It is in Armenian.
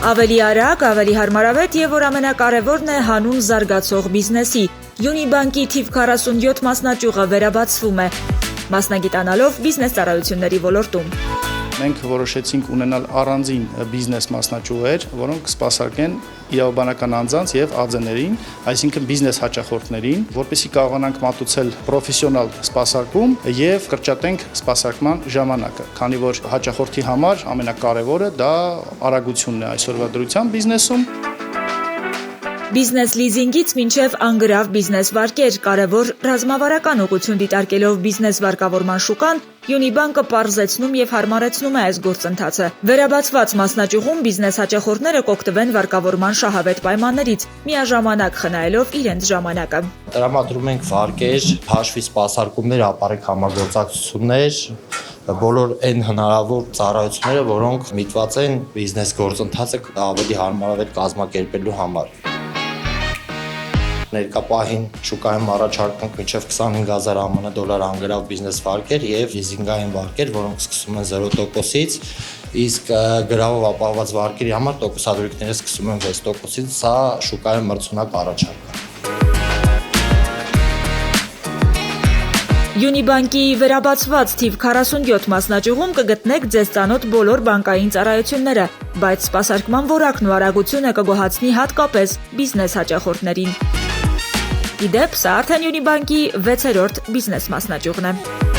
Ավելի արագ, ավելի հարմարավետ եւ որ ամենակարևորն է հանուն զարգացող բիզնեսի։ Յունիբանկի թիվ 47 մասնաճյուղը վերաբացվում է, մասնագիտանալով բիզնես ծառայությունների ոլորտում։ Մենք որոշեցինք ունենալ առանձին բիզնես մասնաճյուղեր, որոնք սպասարկեն իրավաբանական անձանց եւ ԱՁ-ներին, այսինքն բիզնես հաճախորդներին, որպեսզի կարողանանք մատուցել պրոֆեսիոնալ սպասարկում եւ կրճատենք սպասարկման ժամանակը, քանի որ հաճախորդի համար ամենակարևորը դա արագությունն է այսօրվա դրությամբ բիզնեսում։ Բիզնես լիզինգից մինչև անգրավ բիզնես վարկեր, կարևոր ռազմավարական ուղղություն դիտարկելով բիզնես վարկավորման շուկան, Յունիբանկը պարզեցնում եւ հարմարեցնում է այս գործընթացը։ Վերաբացված մասնաճյուղում բիզնես հաճախորդները կօգտվեն վարկավորման շահավետ պայմաններից, միաժամանակ խնայելով իրենց ժամանակը։ Տրամադրում ենք վարկեր, հաշվի սպասարկումներ, ապարիկ համագործակցություններ, բոլոր այն հնարավոր ծառայությունները, որոնք միտված են բիզնես գործընթացը ավելի հարմարավետ կազմակերպելու համար։ Ներկա պահին շուկայում առաջարկում մինչև 25,000 ԱՄՆ դոլար անգրավ բիզնես վարկեր եւ լիզինգային վարկեր, որոնք սկսում են 0%-ից, իսկ գրավով ապահովված վարկերի համար տոկոսադրույքները սկսում են 6%-ից, սա շուկայում մրցունակ առաջարկ է։ Յունիբանկի վերաբացված թիվ 47 մասնաճյուղում կգտնեք ձեզ ծանոթ բոլոր բանկային ծառայությունները, բայց սպասարկման որակն ու արագությունը կգոհացնի հատկապես բիզնես հաճախորդներին։ Ի դեպ, սա արդեն Յունիբանկի 6-րդ բիզնես մասնաճյուղն է։